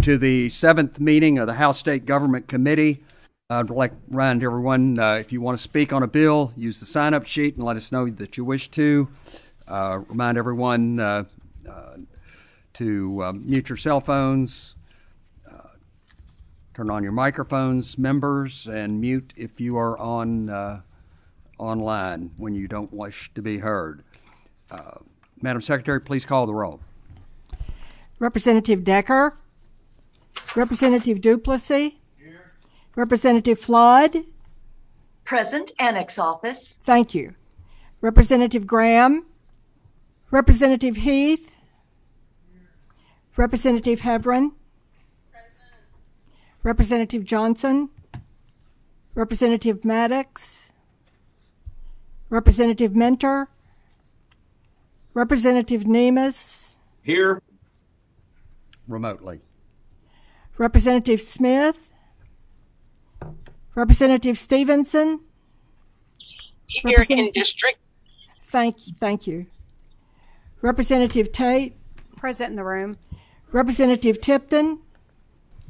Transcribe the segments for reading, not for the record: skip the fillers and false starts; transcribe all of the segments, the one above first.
To the seventh meeting of the House State Government Committee. I'd like to remind everyone, if you want to speak on a bill, use the sign-up sheet and let us know that you wish to. Remind everyone to mute your cell phones, turn on your microphones, members, and mute if you are on online when you don't wish to be heard. Madam Secretary, please call the roll. Representative Decker. Representative Duplessis. Here. Representative Flood. Present, Annex Office. Thank you. Representative Graham. Representative Heath. Here. Representative Heverin. Present. Representative Johnson. Representative Maddox. Representative Mentor. Representative Nemes. Here. Remotely. Representative Smith. Representative Stevenson. Here in district. Thank you. Representative Tate. Present in the room. Representative Tipton.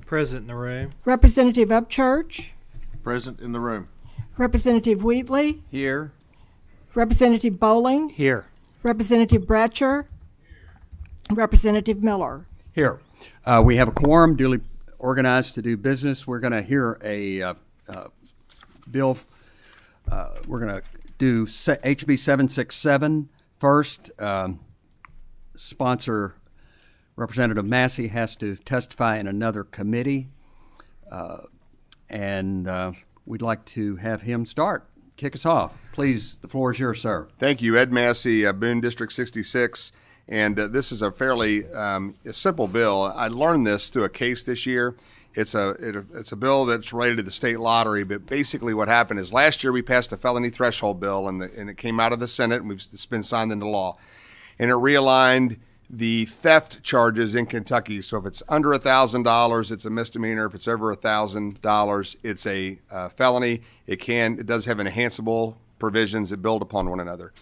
Present in the room. Representative Upchurch. Present in the room. Representative Wheatley. Here. Representative Bowling. Here. Representative Bratcher. Representative Miller. Here. We have a quorum duly organized to do business. We're going to hear a bill. We're going to do HB 767 first. Sponsor Representative Massey has to testify in another committee. And we'd like to have him start. Kick us off. Please, the floor is yours, sir. Thank you. Ed Massey, Boone District 66. And this is a fairly simple bill. I learned this through a case this year. It's a bill that's related to the state lottery, but basically what happened is last year we passed a felony threshold bill, and it came out of the Senate, and it's been signed into law. And it realigned the theft charges in Kentucky. So if it's under $1,000, it's a misdemeanor. If it's over $1,000, it's a felony. It does have enhanceable provisions that build upon one another.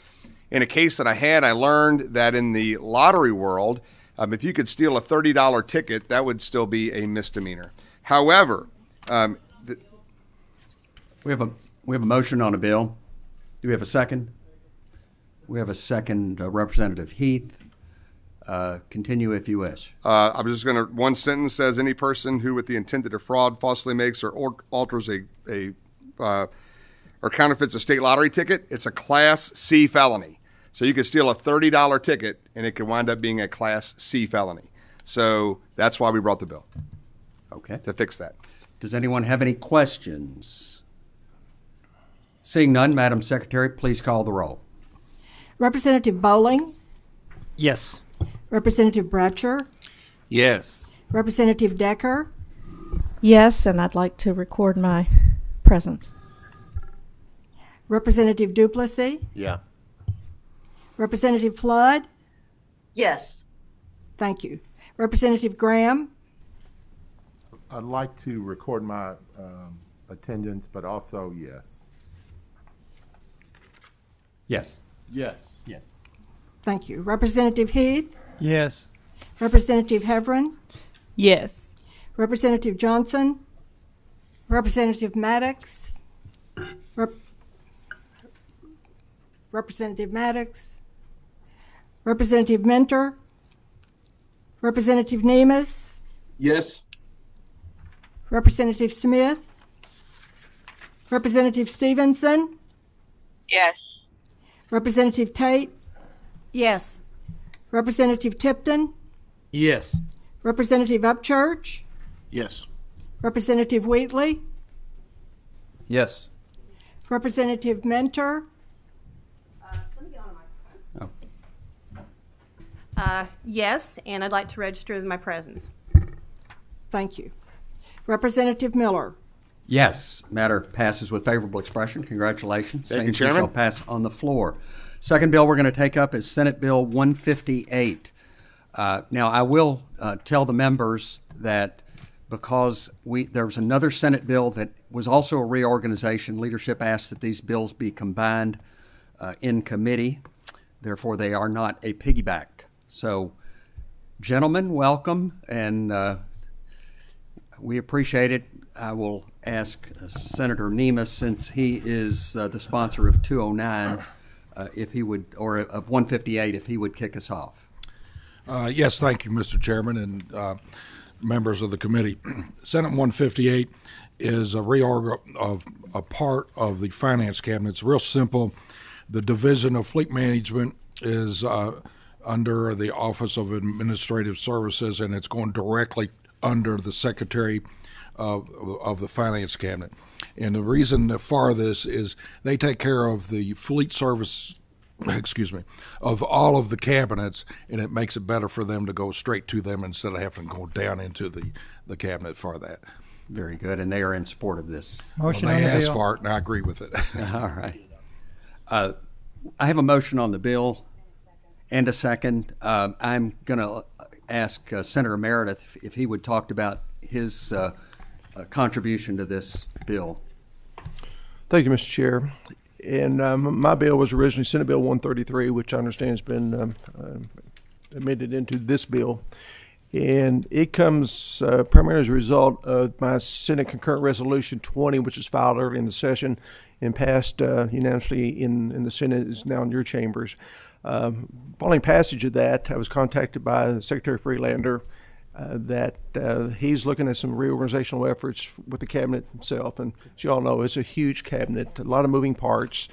In a case that I learned that in the lottery world, if you could steal a $30 ticket, that would still be a misdemeanor. However, we have a motion on a bill. Do we have a second? We have a second. Representative Heath. Continue if you wish. I'm just going to, one sentence says, any person who with the intent to defraud falsely makes or alters or counterfeits a state lottery ticket, it's a Class C felony. So you could steal a $30 ticket, and it could wind up being a Class C felony. So that's why we brought the bill. Okay. To fix that. Does anyone have any questions? Seeing none, Madam Secretary, please call the roll. Representative Bowling. Yes. Representative Bratcher. Yes. Representative Decker. Yes, and I'd like to record my presence. Representative Duplessis. Yeah. Representative Flood. Yes. Thank you. Representative Graham. I'd like to record my attendance, but also yes. Yes. Yes. Yes. Thank you. Representative Heath. Yes. Representative Heverin. Yes. Representative Johnson. Representative Maddox. Representative Maddox. Representative Mentor. Representative Nemes. Yes. Representative Smith. Representative Stevenson. Yes. Representative Tate. Yes. Representative Tipton. Yes. Representative Upchurch. Yes. Representative Wheatley. Yes. Representative Mentor. Let me get on a microphone. Oh. Yes, and I'd like to register my presence. Thank you. Representative Miller. Yes. Matter passes with favorable expression. Congratulations. Thank you, Same Chairman. shall pass on the floor. Second bill we're going to take up is Senate Bill 158. Now, I will tell the members that because there was another Senate bill that was also a reorganization, leadership asked that these bills be combined in committee. Therefore, they are not a piggyback. So, gentlemen, welcome. And we appreciate it. I will ask Senator Nemes, since he is the sponsor of 209, if he would, or of 158, if he would kick us off. Yes, thank you, Mr. Chairman and members of the committee. Senate 158 is a reorg of a part of the Finance Cabinet. It's real simple. The Division of Fleet Management is under the Office of Administrative Services, and it's going directly under the Secretary of the Finance Cabinet. And the reason for this is they take care of the fleet service, of all of the cabinets, and it makes it better for them to go straight to them instead of having to go down into the cabinet for that. Very good, and they are in support of this. Motion Well, on they the asked bill. for it, and I agree with it. All right. I have a motion on the bill and a second. I'm going to ask Senator Meredith if he would talk about his contribution to this bill. Thank you, Mr. Chair. And my bill was originally Senate Bill 133, which I understand has been amended into this bill. And it comes primarily as a result of my Senate Concurrent Resolution 20, which was filed early in the session and passed unanimously in the Senate, is now in your chambers. Following passage of that, I was contacted by Secretary Freelander that he's looking at some reorganizational efforts with the cabinet himself. And as you all know, it's a huge cabinet, a lot of moving parts.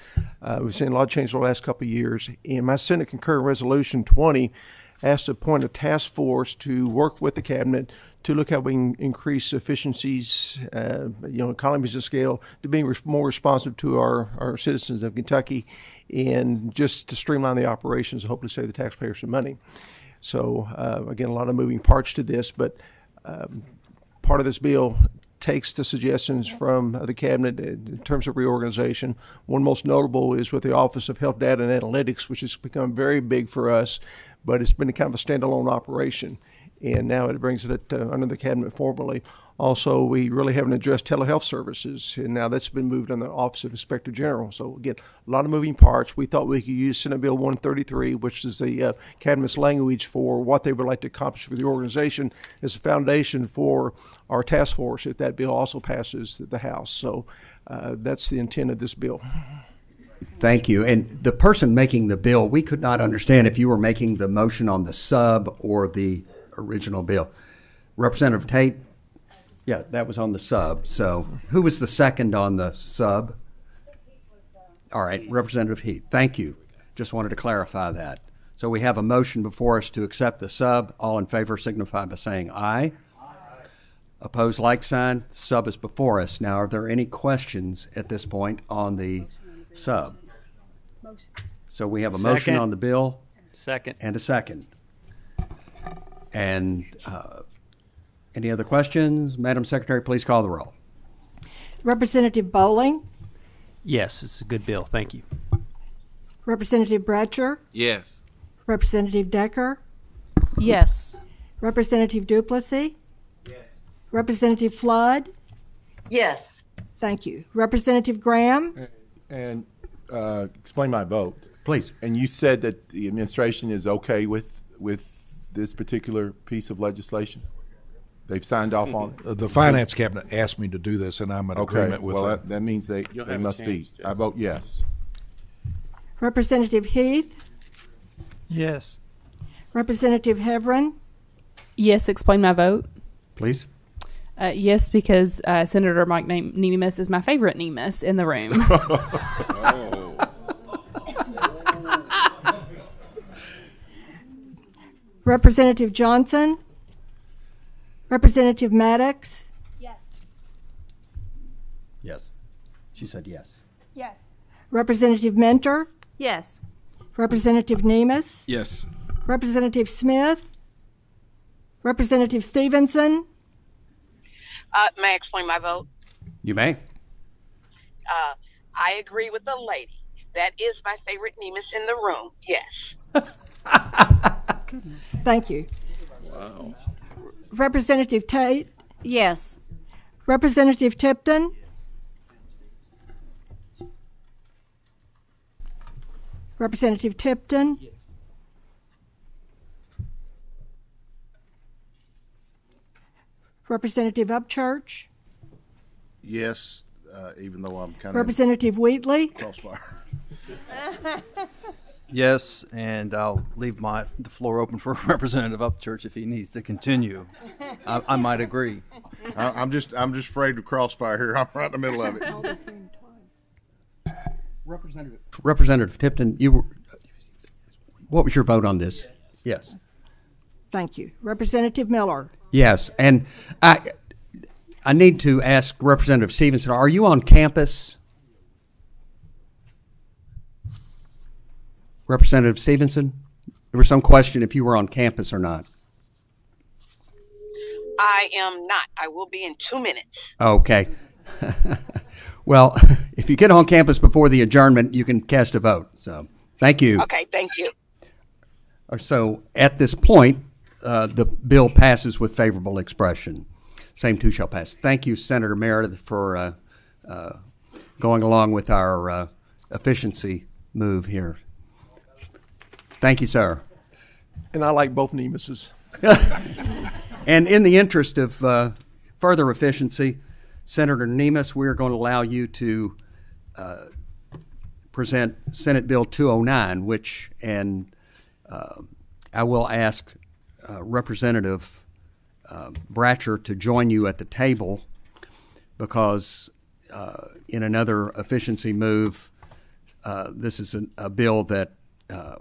We've seen a lot of change in the last couple of years. And my Senate Concurrent Resolution 20 asked to appoint a task force to work with the cabinet to look how we can increase efficiencies, economies of scale, to being more responsive to our citizens of Kentucky, and just to streamline the operations and hopefully save the taxpayers some money. So, again, a lot of moving parts to this, but part of this bill takes the suggestions from the cabinet in terms of reorganization. One most notable is with the Office of Health Data and Analytics, which has become very big for us, but it's been a kind of a standalone operation. And now it brings it under the cabinet formally. Also, we really haven't addressed telehealth services, and now that's been moved on the Office of Inspector General. So again, a lot of moving parts. We thought we could use Senate Bill 133, which is the cabinet's language for what they would like to accomplish with the organization, as a foundation for our task force if that bill also passes the House. So that's the intent of this bill. Thank you. And the person making the bill, we could not understand if you were making the motion on the sub or the original bill. Representative Tate? Yeah, that was on the sub. So who was the second on the sub? All right, Representative Heath. Thank you. Just wanted to clarify that. So we have a motion before us to accept the sub. All in favor signify by saying aye. Opposed, like sign. Sub is before us. Now, are there any questions at this point on the sub? So we have a motion Second. on the bill Second. and a second. And any other questions? Madam Secretary, please call the roll. Representative Bowling, Yes, it's a good bill. Thank you. Representative Bratcher, Yes. Representative Decker, Yes. Representative Duplessis, Representative Flood. Yes. Thank you. Representative Graham, And explain my vote. Please. And you said that the administration is okay with this particular piece of legislation? They've signed off on it? The Finance Cabinet asked me to do this, and I'm in Okay, agreement with well, it. that means they must be. I vote yes. Representative Heath, Yes. Representative Heverin, Yes, explain my vote. Please. Yes, because Senator Mike Nemes is my favorite Nemes in the room. Representative Johnson, Representative Maddox, Yes. She said yes. Yes. Representative Mentor, Yes. Representative Nemes, Yes. Representative Smith, Representative Stevenson, May I explain my vote? You may. I agree with the lady. That is my favorite Nemes in the room. Yes. thank you. Wow. Representative Tate, Yes. Representative Tipton, Representative Tipton, Representative Upchurch, Yes, even though I'm kind of Representative Wheatley, crossfire. Yes, and I'll leave the floor open for Representative Upchurch if he needs to continue. I might agree. I'm just afraid of crossfire here. I'm right in the middle of it. Representative Tipton, what was your vote on this? Yes. thank you. Representative Miller, Yes, and I need to ask Representative Stevenson, are you on campus? Representative Stevenson, there was some question if you were on campus or not. I am not. I will be in 2 minutes. Okay. Well, if you get on campus before the adjournment, you can cast a vote. So, thank you. Okay, thank you. So, at this point, the bill passes with favorable expression. Same two shall pass. Thank you, Senator Meredith, for going along with our efficiency move here. Thank you, sir. And I like both Nemesis. And in the interest of further efficiency, Senator Nemes, we're going to allow you to present Senate Bill 209, which, and I will ask Representative Bratcher to join you at the table because in another efficiency move, this is a bill that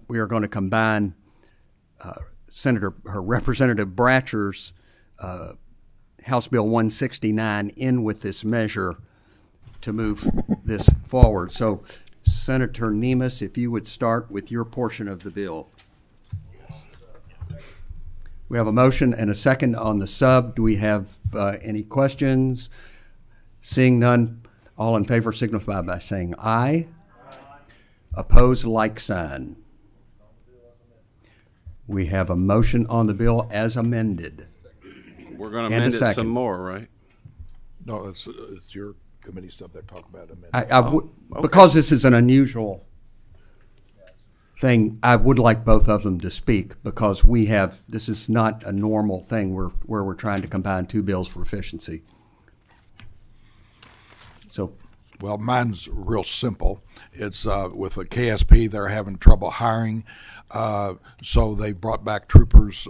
we are going to combine Representative Bratcher's House Bill 169 in with this measure to move this forward. So, Senator Nemes, if you would start with your portion of the bill. We have a motion and a second on the sub. Do we have any questions? Seeing none, all in favor signify by saying aye. Opposed, like sign. We have a motion on the bill as amended. We're going to amend it some more, right? No, it's your committee stuff that talk about amendment. Because this is an unusual thing, I would like both of them to speak because this is not a normal thing where we're trying to combine two bills for efficiency. So, well, mine's real simple. It's with the KSP, they're having trouble hiring, so they brought back troopers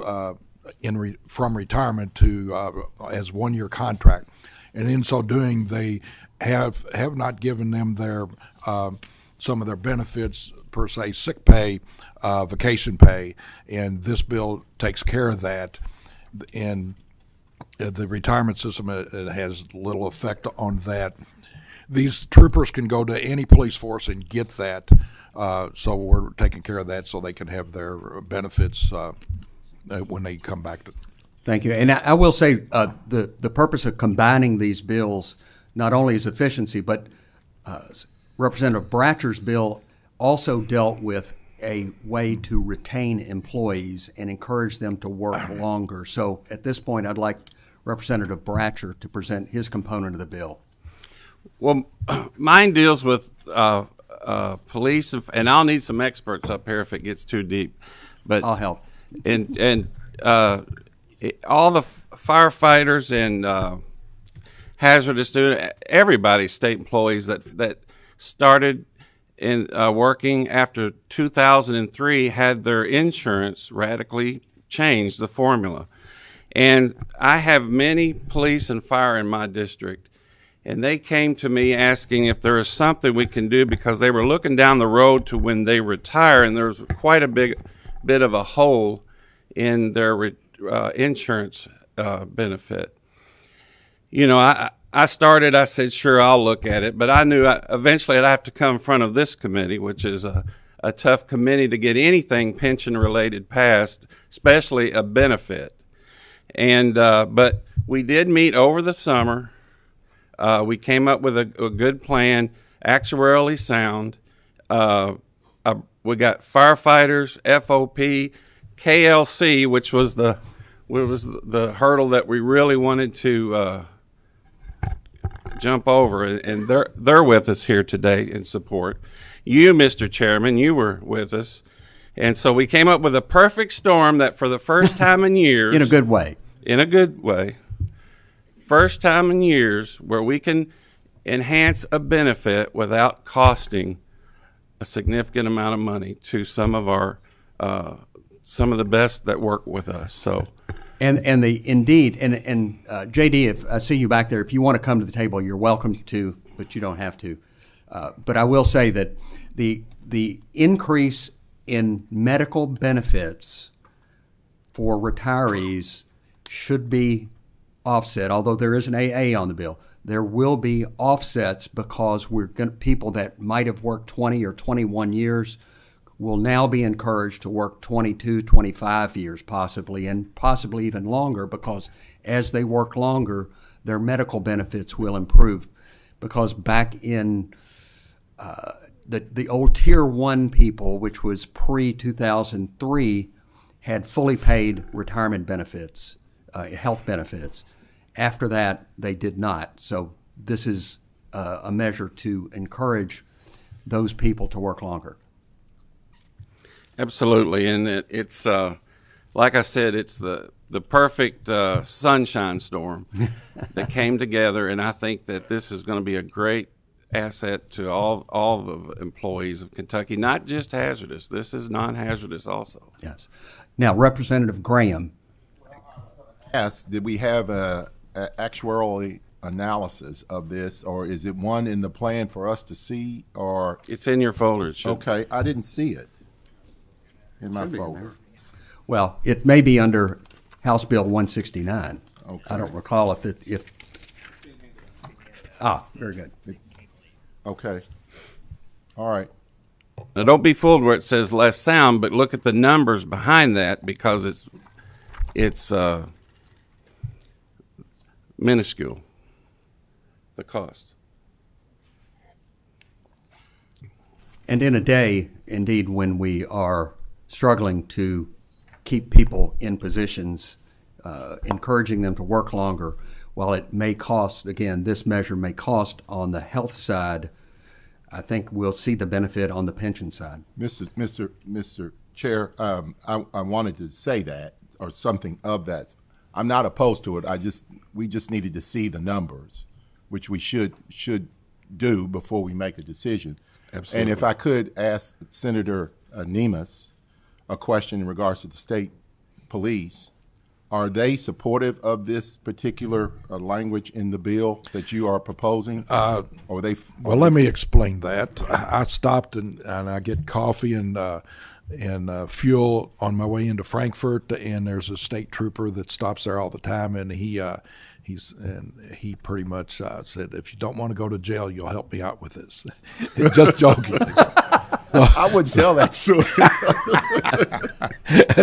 from retirement to as 1-year contract, and in so doing, they have not given them their some of their benefits per se, sick pay, vacation pay, and this bill takes care of that. And the retirement system it has little effect on that. These troopers can go to any police force and get that, so we're taking care of that so they can have their benefits when they come back to. Thank you. And I will say the purpose of combining these bills not only is efficiency, but Representative Bratcher's bill also dealt with a way to retain employees and encourage them to work longer. So at this point, I'd like Representative Bratcher to present his component of the bill. Well, mine deals with police, and I'll need some experts up here if it gets too deep. But I'll help. And all the firefighters and hazardous duty, everybody, state employees that started in working after 2003 had their insurance radically changed, the formula. And I have many police and fire in my district. And they came to me asking if there is something we can do because they were looking down the road to when they retire, and there's quite a big bit of a hole in their insurance benefit. You know, I said, sure, I'll look at it, but I knew eventually I'd have to come in front of this committee, which is a tough committee to get anything pension-related passed, especially a benefit. And but we did meet over the summer. We came up with a good plan, actuarially sound. We got firefighters, FOP, KLC, which was the hurdle that we really wanted to jump over, and they're with us here today in support. You, Mr. Chairman, you were with us, and so we came up with a perfect storm that for the first time in years, in a good way, first time in years where we can enhance a benefit without costing a significant amount of money to some of the best that work with us. So, and JD, if I see you back there, if you want to come to the table, you're welcome to, but you don't have to. But I will say that the increase in medical benefits for retirees should be offset. Although there is an AA on the bill, there will be offsets because people that might have worked 20 or 21 years will now be encouraged to work 22, 25 years possibly, and possibly even longer, because as they work longer, their medical benefits will improve. Because back in the old Tier 1 people, which was pre-2003, had fully paid retirement benefits, health benefits. After that, they did not. So this is a measure to encourage those people to work longer. Absolutely, and it's like I said, it's the perfect sunshine storm that came together, and I think that this is going to be a great asset to all the employees of Kentucky, not just hazardous. This is non-hazardous also. Yes. Now, Representative Graham. Yes, did we have a actuarial analysis of this, or is it one in the plan for us to see, or? It's in your folder. Okay, I didn't see it in my folder. Well, it may be under House Bill 169. Okay. I don't recall if very good. Okay. All right. Now, don't be fooled where it says less sound, but look at the numbers behind that, because it's minuscule, the cost. And in a day, indeed, when we are struggling to keep people in positions, encouraging them to work longer, while it may cost, again, this measure may cost on the health side, I think we'll see the benefit on the pension side. Mr. Chair, I wanted to say that, or something of that. I'm not opposed to it. We just needed to see the numbers, which we should do before we make a decision. Absolutely. And if I could ask Senator Nemes a question in regards to the state police, are they supportive of this particular language in the bill that you are proposing? Or they? Well, let me explain that. I stopped and I get coffee and fuel on my way into Frankfurt, and there's a state trooper that stops there all the time, and he pretty much said, "If you don't want to go to jail, you'll help me out with this." Just joking. So, I would tell that story.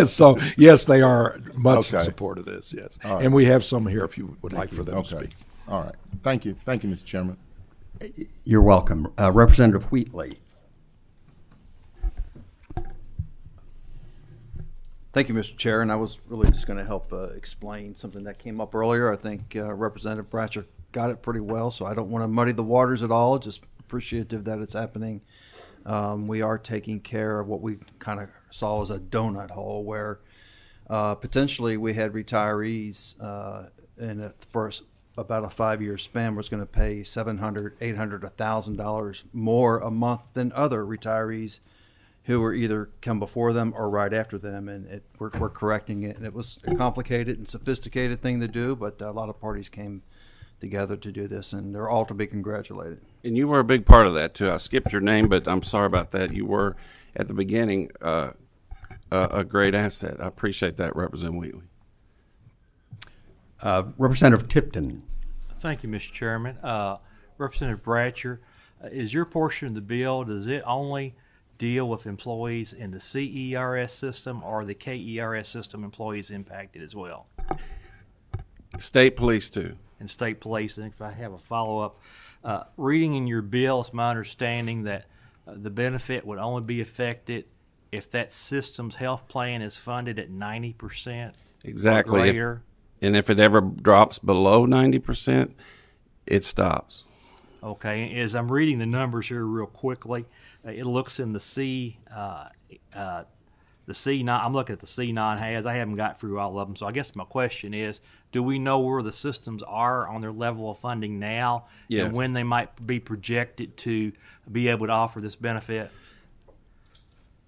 So yes, they are much in Okay. support of this. Yes, All right. and we have some here if you would like for them to Okay. speak. All right. Thank you, Mr. Chairman. You're welcome. Representative Wheatley. Thank you, Mr. Chair, and I was really just going to help explain something that came up earlier. I think Representative Bratcher got it pretty well, so I don't want to muddy the waters at all. Just appreciative that it's happening. We are taking care of what we kind of saw as a donut hole, where potentially we had retirees in the first about a 5-year span was going to pay $700, $800, $1,000 more a month than other retirees who were either come before them or right after them, and we're correcting it. And it was a complicated and sophisticated thing to do, but a lot of parties came together to do this, and they're all to be congratulated. And you were a big part of that too. I skipped your name, but I'm sorry about that. You were at the beginning a great asset. I appreciate that, Representative Wheatley. Representative Tipton. Thank you, Mr. Chairman. Representative Bratcher, is your portion of the bill, does it only deal with employees in the CERS system, or the KERS system employees impacted as well? State police too. And state police. And if I have a follow-up, reading in your bill, it's my understanding that the benefit would only be affected if that system's health plan is funded at 90%. Exactly. Or greater. And if it ever drops below 90%, it stops. Okay. As I'm reading the numbers here real quickly, it looks in the the C9, I'm looking at the C9 has. I haven't got through all of them. So I guess my question is, do we know where the systems are on their level of funding now? Yes. And when they might be projected to be able to offer this benefit?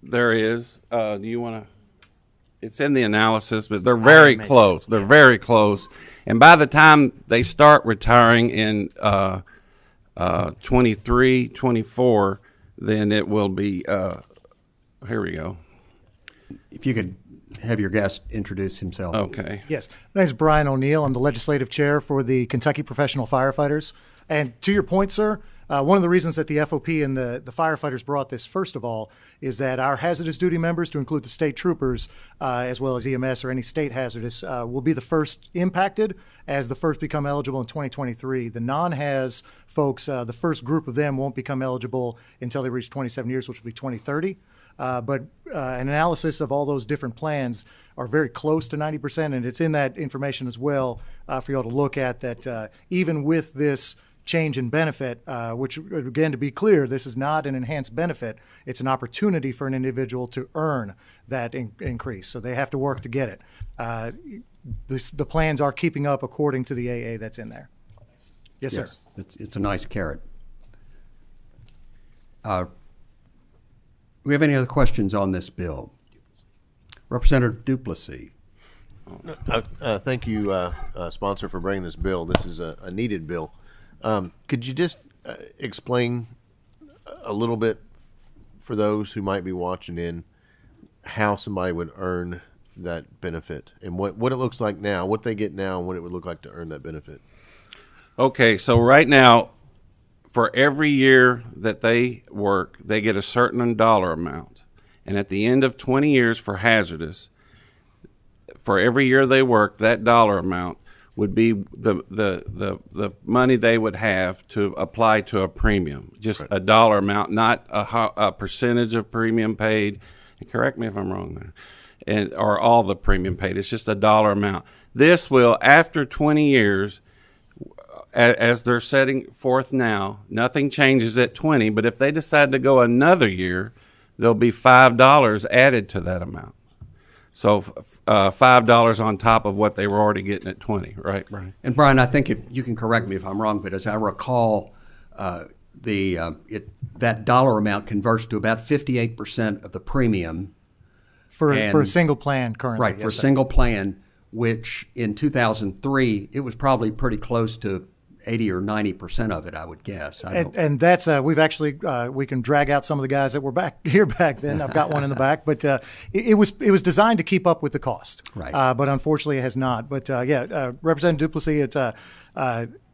There is. Do you want to? It's in the analysis, but they're very close. They're very close. And by the time they start retiring in 23, 24, then it will be, here we go. If you could have your guest introduce himself. Okay. Yes. My name is Brian O'Neill. I'm the legislative chair for the Kentucky Professional Firefighters. And to your point, sir, one of the reasons that the FOP and the firefighters brought this, first of all, is that our hazardous duty members, to include the state troopers, as well as EMS or any state hazardous, will be the first impacted as the first become eligible in 2023. The non-haz folks, the first group of them won't become eligible until they reach 27 years, which will be 2030. But an analysis of all those different plans are very close to 90%, and it's in that information as well for you all to look at that even with this change in benefit, which, again, to be clear, this is not an enhanced benefit. It's an opportunity for an individual to earn that increase. So they have to work to get it. The plans are keeping up according to the AA that's in there. Yes, sir. It's a nice carrot. Do we have any other questions on this bill? Representative Duplessis. Thank you, sponsor, for bringing this bill. This is a needed bill. Could you just explain a little bit for those who might be watching in how somebody would earn that benefit and what it looks like now, what they get now, and what it would look like to earn that benefit? Okay, so right now, for every year that they work, they get a certain dollar amount. And at the end of 20 years for hazardous, for every year they work, that dollar amount would be the money they would have to apply to a premium, just a dollar amount, not a percentage of premium paid. And correct me if I'm wrong there, or all the premium paid. It's just a dollar amount. This will, after 20 years, as they're setting forth now, nothing changes at 20. But if they decide to go another year, there'll be $5 added to that amount. So $5 on top of what they were already getting at 20, right, Brian? And Brian, I think if you can correct me if I'm wrong, but as I recall, that dollar amount converts to about 58% of the premium for a single plan currently. Right, for a single plan, which in 2003 it was probably pretty close to 80 or 90% of it, I would guess. And that's we've actually we can drag out some of the guys that were back then. I've got one in the back, but it was designed to keep up with the cost. Right. But unfortunately, it has not. But Representative Duplessis, it's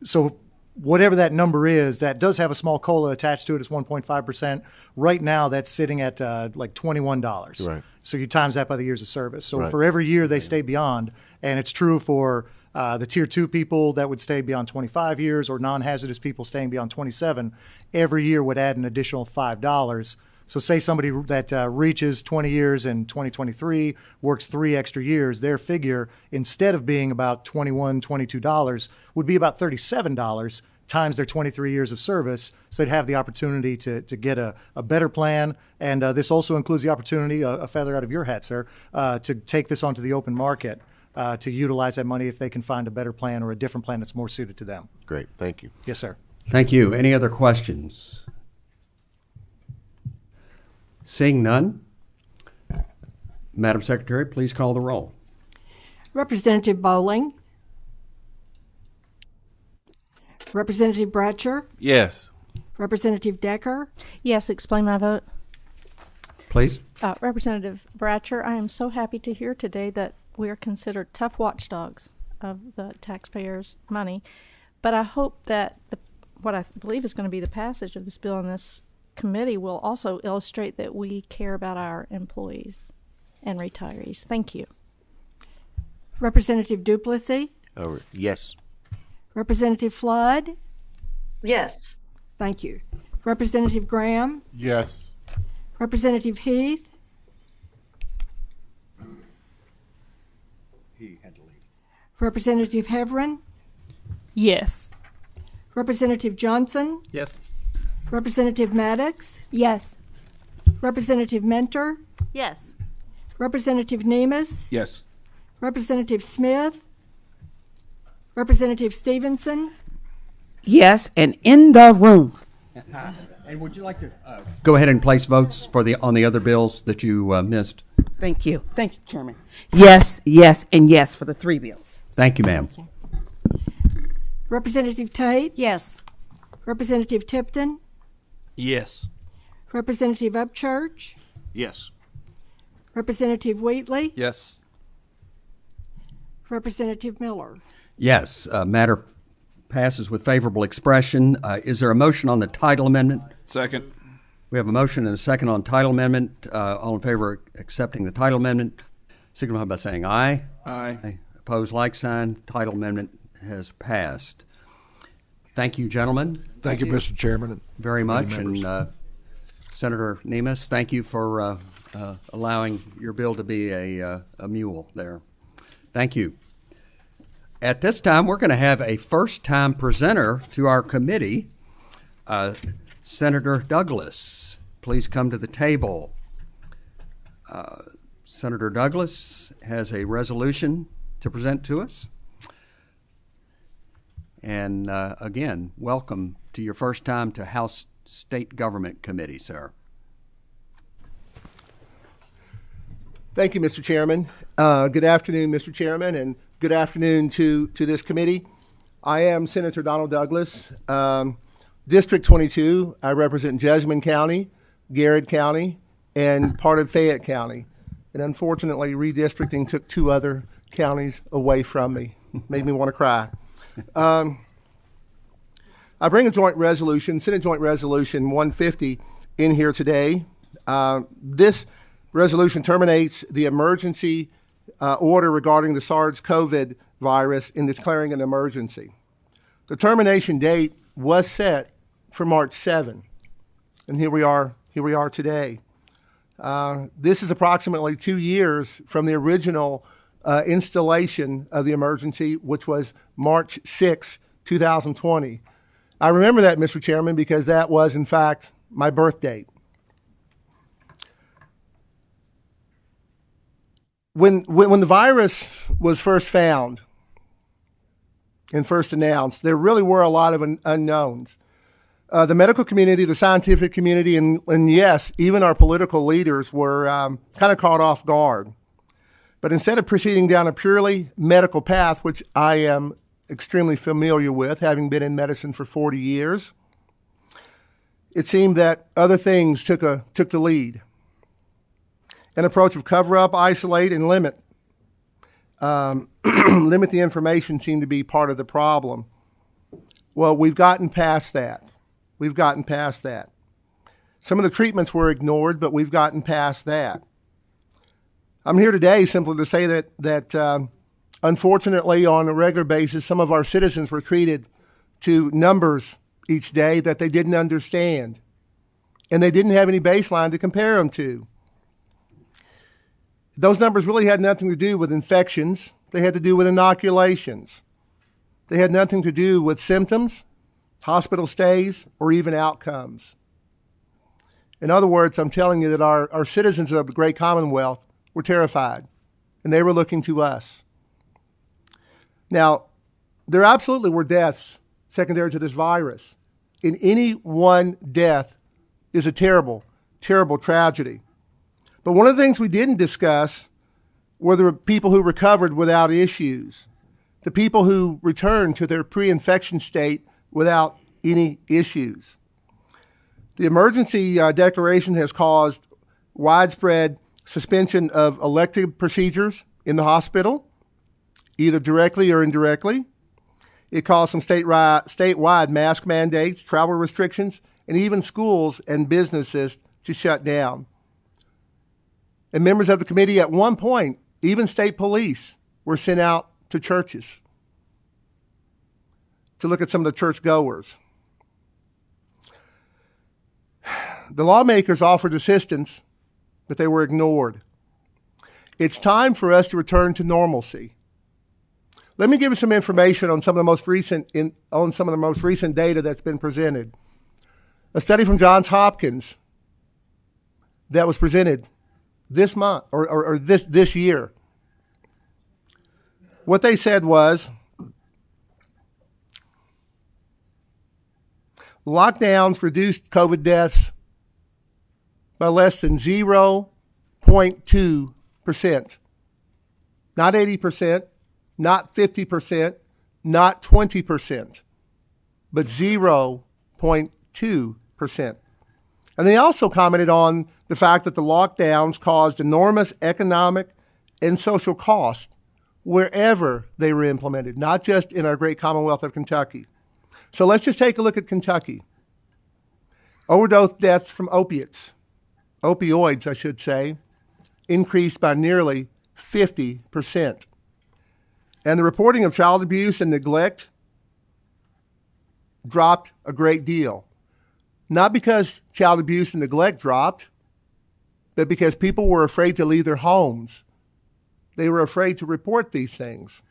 so whatever that number is, that does have a small COLA attached to it. It's 1.5%. Right now, that's sitting at like $21. Right. So you times that by the years of service. So Right. for every year they stay beyond, and it's true for the Tier 2 people that would stay beyond 25 years or non-hazardous people staying beyond 27, every year would add an additional $5. So say somebody that reaches 20 years in 2023, works 3 extra years, their figure, instead of being about $21, $22, would be about $37 times their 23 years of service. So they'd have the opportunity to get a better plan. And this also includes the opportunity, a feather out of your hat, sir, to take this onto the open market. To utilize that money if they can find a better plan or a different plan that's more suited to them. Great, thank you. Yes, sir. Thank you. Any other questions? Seeing none, Madam Secretary, please call the roll. Representative Bowling. Representative Bratcher. Yes. Representative Decker. Yes, explain my vote. Please. Representative Bratcher, I am so happy to hear today that we are considered tough watchdogs of the taxpayers' money. But I hope that what I believe is going to be the passage of this bill in this committee will also illustrate that we care about our employees and retirees. Thank you. Representative Duplessis. Yes. Representative Flood. Yes. Thank you. Representative Graham. Yes. Representative Heath. Representative Heverin. Yes. Representative Johnson. Yes. Representative Maddox. Yes. Representative Mentor. Yes. Representative Nemes, Yes. Representative Smith, Representative Stevenson, Yes, and in the room. And would you like to go ahead and place votes for on the other bills that you missed? Thank you. Thank you, Chairman. Yes, yes, and yes for the 3 bills. Thank you, ma'am. Representative Tate, Yes. Representative Tipton, Yes. Representative Upchurch, Yes. Representative Wheatley, Yes. Representative Miller. Yes, matter passes with favorable expression. Is there a motion on the title amendment? Second. We have a motion and a second on title amendment. All in favor of accepting the title amendment, signify by saying aye. Aye. Opposed, like sign. Title amendment has passed. Thank you, gentlemen. Thank you, Mr. Chairman. Very much. members. And Senator Nemes, thank you for allowing your bill to be a mule there. Thank you. At this time, we're going to have a first-time presenter to our committee, Senator Douglas. Please come to the table. Senator Douglas has a resolution to present to us. And again, welcome to your first time to House State Government Committee, sir. Thank you, Mr. Chairman. Good afternoon, Mr. Chairman, and good afternoon to this committee. I am Senator Donald Douglas, District 22. I represent Jessamine County, Garrett County, and part of Fayette County. And unfortunately, redistricting took 2 other counties away from me. Made me want to cry. I bring a joint resolution, Senate Joint Resolution 150, in here today. This resolution terminates the emergency order regarding the SARS-CoV virus in declaring an emergency. The termination date was set for March 7, and here we are today. This is approximately 2 years from the original installation of the emergency, which was March 6, 2020. I remember that, Mr. Chairman, because that was, in fact, my birth date. When the virus was first found and first announced, there really were a lot of unknowns. The medical community, the scientific community, and yes, even our political leaders were kind of caught off guard. But instead of proceeding down a purely medical path, which I am extremely familiar with, having been in medicine for 40 years, it seemed that other things took the lead. An approach of cover up, isolate, and limit. Limit the information seemed to be part of the problem. Well, we've gotten past that. We've gotten past that. Some of the treatments were ignored, but we've gotten past that. I'm here today simply to say that unfortunately, on a regular basis, some of our citizens were treated to numbers each day that they didn't understand, and they didn't have any baseline to compare them to. Those numbers really had nothing to do with infections. They had to do with inoculations. They had nothing to do with symptoms, hospital stays, or even outcomes. In other words, I'm telling you that our citizens of the great Commonwealth were terrified, and they were looking to us. Now, there absolutely were deaths secondary to this virus. And any one death is a terrible, terrible tragedy. But one of the things we didn't discuss were the people who recovered without issues, the people who returned to their pre-infection state without any issues. The emergency declaration has caused widespread suspension of elective procedures in the hospital, either directly or indirectly. It caused some statewide mask mandates, travel restrictions, and even schools and businesses to shut down. And members of the committee at one point, even state police, were sent out to churches to look at some of the churchgoers. The lawmakers offered assistance, but they were ignored. It's time for us to return to normalcy. Let me give you some information on some of the most recent data that's been presented. A study from Johns Hopkins that was presented this month or this year. What they said was lockdowns reduced COVID deaths by less than 0.2%. Not 80%, not 50%, not 20%, but 0.2%. And they also commented on the fact that the lockdowns caused enormous economic and social costs wherever they were implemented, not just in our great Commonwealth of Kentucky. So let's just take a look at Kentucky. Overdose deaths from opioids, I should say, increased by nearly 50%. And the reporting of child abuse and neglect dropped a great deal. Not because child abuse and neglect dropped, but because people were afraid to leave their homes. They were afraid to report these things.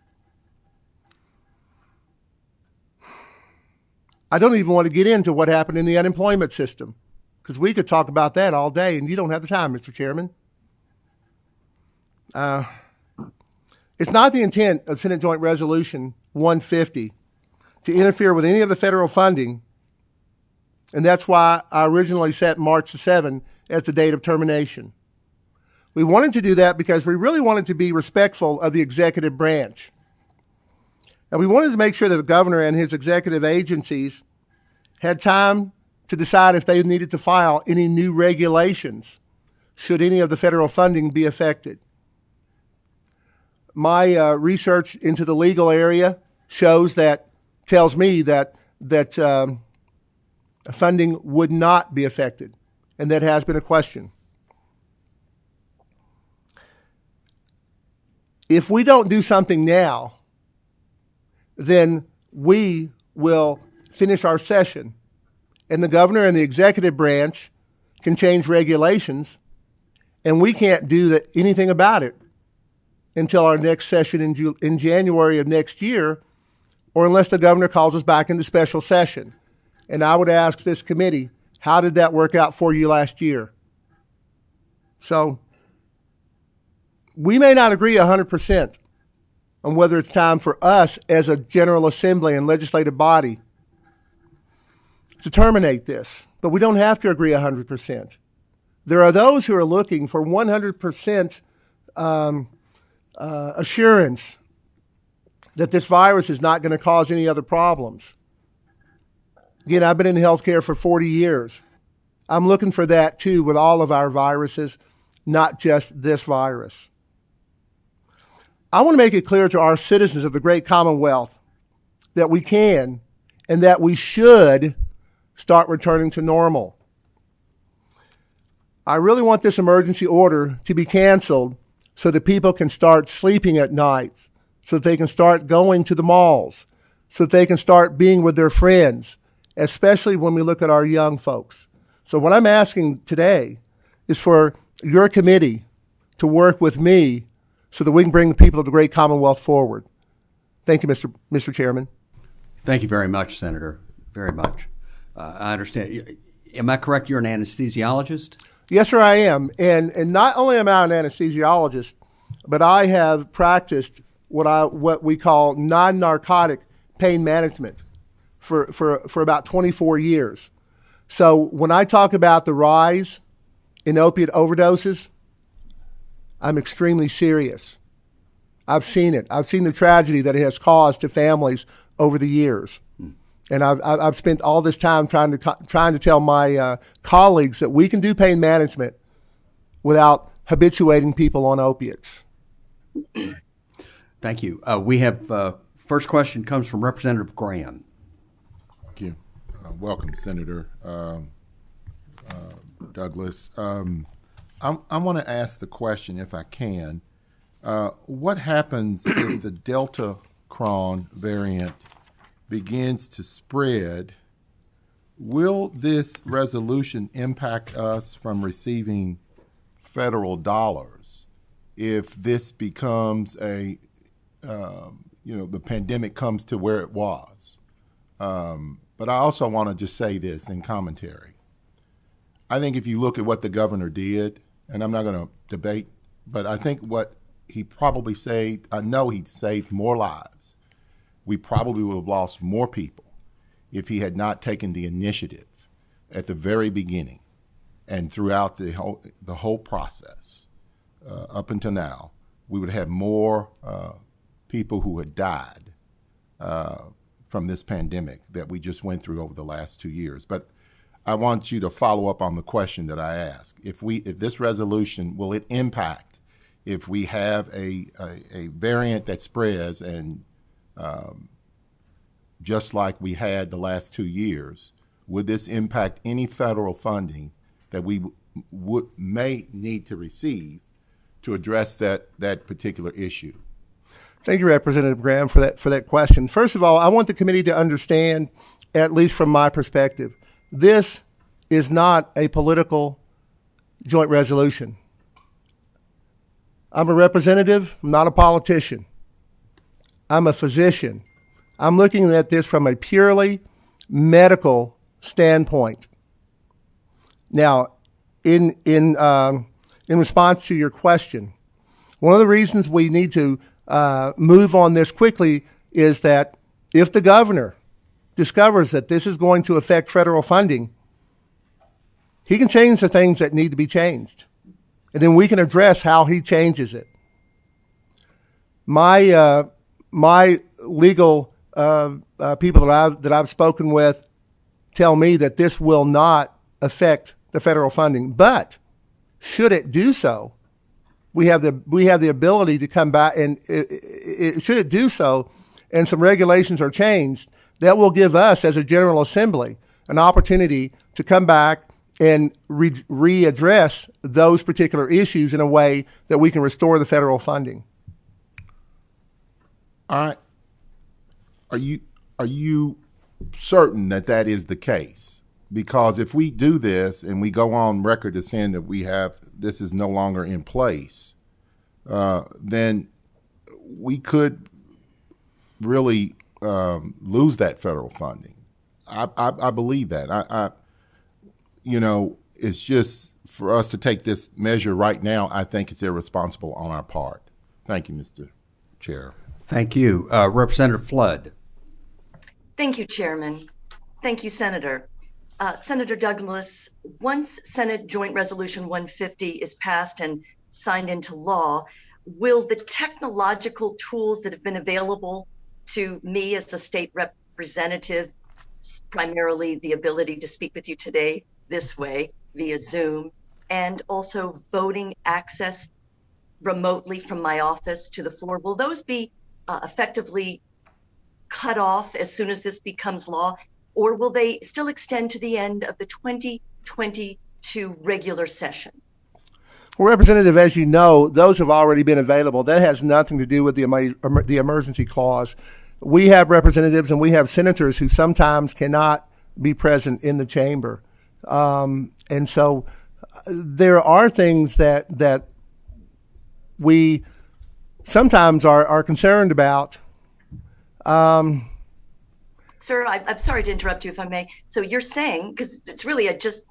I don't even want to get into what happened in the unemployment system, because we could talk about that all day, and you don't have the time, Mr. Chairman. It's not the intent of Senate Joint Resolution 150 to interfere with any of the federal funding, and that's why I originally set March the 7th as the date of termination. We wanted to do that because we really wanted to be respectful of the executive branch. And we wanted to make sure that the governor and his executive agencies had time to decide if they needed to file any new regulations should any of the federal funding be affected. My research into the legal area tells me that funding would not be affected, and that has been a question. If we don't do something now, then we will finish our session, and the governor and the executive branch can change regulations, and we can't do anything about it until our next session in January of next year, or unless the governor calls us back into special session. And I would ask this committee, how did that work out for you last year? So we may not agree 100% on whether it's time for us as a General Assembly and legislative body to terminate this, but we don't have to agree 100%. There are those who are looking for 100% assurance that this virus is not going to cause any other problems. Again, I've been in healthcare for 40 years. I'm looking for that too with all of our viruses, not just this virus. I want to make it clear to our citizens of the great Commonwealth that we can and that we should start returning to normal. I really want this emergency order to be canceled so that people can start sleeping at night, so that they can start going to the malls, so that they can start being with their friends, especially when we look at our young folks. So what I'm asking today is for your committee to work with me so that we can bring the people of the great Commonwealth forward. Thank you, Mr. Chairman. Thank you very much, Senator, very much. I understand. Am I correct? You're an anesthesiologist? Yes, sir, I am. And not only am I an anesthesiologist, but I have practiced what we call non-narcotic pain management for about 24 years. So when I talk about the rise in opiate overdoses, I'm extremely serious. I've seen it. I've seen the tragedy that it has caused to families over the years. And I've spent all this time trying to tell my colleagues that we can do pain management without habituating people on opiates. Thank you. We have first question comes from Representative Graham. Thank you. Welcome, Senator Douglas. I want to ask the question, if I can, what happens if the Delta Cron variant begins to spread? Will this resolution impact us from receiving federal dollars if this becomes the pandemic comes to where it was? But I also want to just say this in commentary. I think if you look at what the governor did, and I'm not going to debate, but I think what he probably saved, I know he saved more lives. We probably would have lost more people if he had not taken the initiative at the very beginning and throughout the whole process up until now. We would have more people who had died from this pandemic that we just went through over the last 2 years. But I want you to follow up on the question that I asked. If this resolution, will it impact if we have a variant that spreads and just like we had the last 2 years, would this impact any federal funding that we may need to receive to address that particular issue? Thank you, Representative Graham, for that question. First of all, I want the committee to understand, at least from my perspective, this is not a political joint resolution. I'm a representative, I'm not a politician. I'm a physician. I'm looking at this from a purely medical standpoint. Now, in response to your question, one of the reasons we need to move on this quickly is that if the governor discovers that this is going to affect federal funding, he can change the things that need to be changed. And then we can address how he changes it. My legal people that I've spoken with tell me that this will not affect the federal funding. But should it do so, we have the ability to come back, and should it do so, and some regulations are changed, that will give us as a General Assembly an opportunity to come back and readdress those particular issues in a way that we can restore the federal funding. All right. Are you certain that that is the case? Because if we do this and we go on record as saying that this is no longer in place, then we could really lose that federal funding. I believe that. It's just for us to take this measure right now, I think it's irresponsible on our part. Thank you, Mr. Chair. Thank you. Representative Flood. Thank you, Chairman. Thank you, Senator. Senator Douglas, once Senate Joint Resolution 150 is passed and signed into law, will the technological tools that have been available to me as a state representative, primarily the ability to speak with you today this way via Zoom, and also voting access remotely from my office to the floor, will those be effectively cut off as soon as this becomes law, or will they still extend to the end of the 2022 regular session? Well, Representative, as you know, those have already been available. That has nothing to do with the emergency clause. We have representatives and we have senators who sometimes cannot be present in the chamber. And so there are things that we sometimes are concerned about. Sir, I'm sorry to interrupt you if I may. So you're saying, because it's really just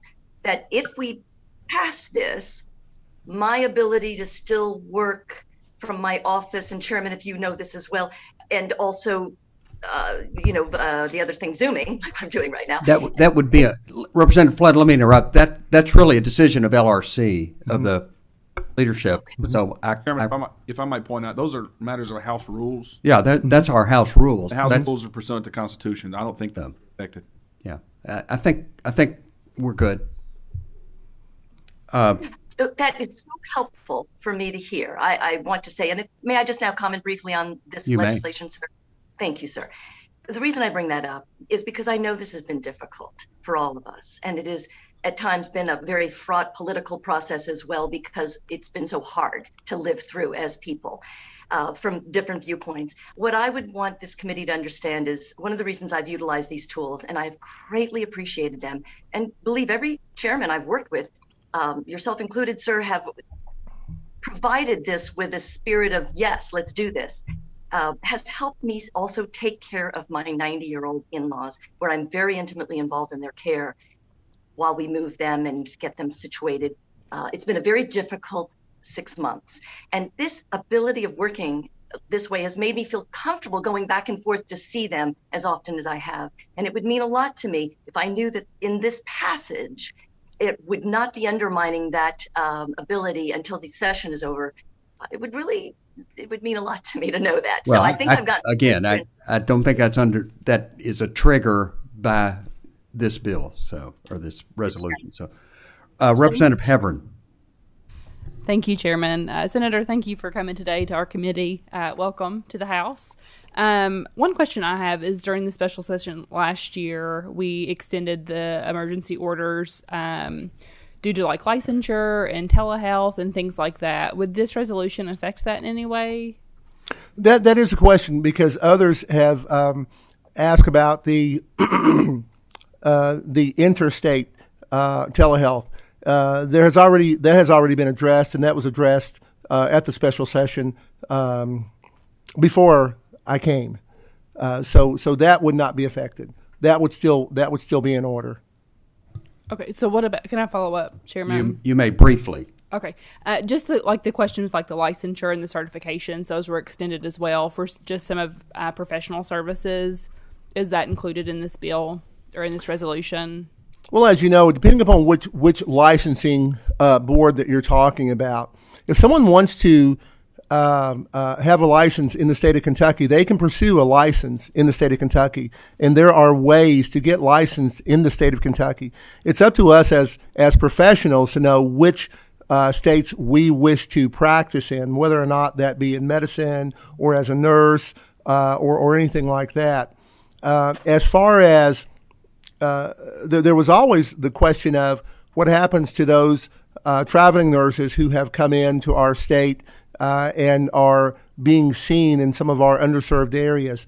that if we pass this, my ability to still work from my office, and Chairman, if you know this as well, and also, the other thing, Zooming, like I'm doing right now. That would be Representative Flood, let me interrupt. That's really a decision of LRC, of the leadership. So, Chairman, if I might point out, those are matters of House rules. Yeah, that's our House rules. The House rules are pursuant to Constitution. I don't think they're affected. Yeah, I think we're good. That is so helpful for me to hear. I want to say, and may I just now comment briefly on this legislation, sir? Thank you, sir. The reason I bring that up is because I know this has been difficult for all of us, and it is at times been a very fraught political process as well, because it's been so hard to live through as people from different viewpoints. What I would want this committee to understand is one of the reasons I've utilized these tools, and I've greatly appreciated them, and believe every chairman I've worked with, yourself included, sir, have provided this with a spirit of, yes, let's do this, has helped me also take care of my 90-year-old in-laws, where I'm very intimately involved in their care while we move them and get them situated It's been a very difficult 6 months. And this ability of working this way has made me feel comfortable going back and forth to see them as often as I have. And it would mean a lot to me if I knew that in this passage, it would not be undermining that ability until the session is over. It would mean a lot to me to know that. Well, so I think I've got again. I don't think that is a trigger by this bill, or this resolution. So, Representative Heverin. Thank you, Chairman. Senator, thank you for coming today to our committee. Welcome to the House. One question I have is during the special session last year, we extended the emergency orders due to like licensure and telehealth and things like that. Would this resolution affect that in any way? That is a question, because others have asked about the the interstate telehealth. That has already been addressed, and that was addressed at the special session before I came. So that would not be affected. That would still be in order. Okay, so what about? Can I follow up, Chairman? You may briefly. Okay, just the question with like the licensure and the certifications, those were extended as well for just some of professional services. Is that included in this bill or in this resolution? Well, as you know, depending upon which licensing board that you're talking about, if someone wants to have a license in the state of Kentucky, they can pursue a license in the state of Kentucky, and there are ways to get licensed in the state of Kentucky. It's up to us as professionals to know which states we wish to practice in, whether or not that be in medicine or as a nurse or anything like that. As far as there was always the question of what happens to those traveling nurses who have come into our state and are being seen in some of our underserved areas.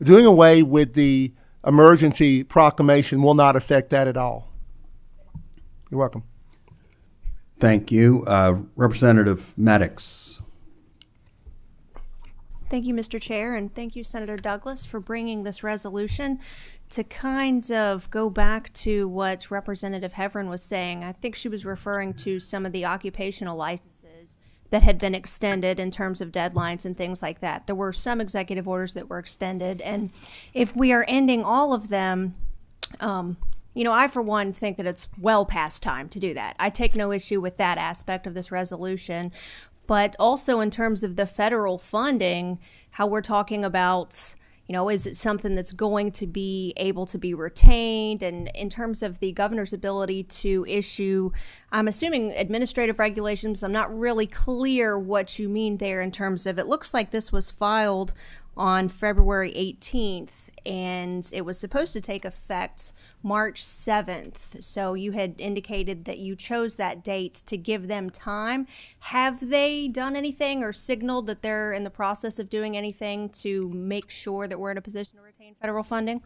Doing away with the emergency proclamation will not affect that at all. You're welcome. Thank you. Representative Maddox. Thank you, Mr. Chair, and thank you, Senator Douglas, for bringing this resolution. To kind of go back to what Representative Heverin was saying, I think she was referring to some of the occupational licenses that had been extended in terms of deadlines and things like that. There were some executive orders that were extended, and if we are ending all of them, I, for one, think that it's well past time to do that. I take no issue with that aspect of this resolution, but also in terms of the federal funding, how we're talking about, is it something that's going to be able to be retained? And in terms of the governor's ability to issue, I'm assuming administrative regulations, I'm not really clear what you mean there in terms of, it looks like this was filed on February 18th, and it was supposed to take effect March 7th. So you had indicated that you chose that date to give them time. Have they done anything or signaled that they're in the process of doing anything to make sure that we're in a position to retain federal funding?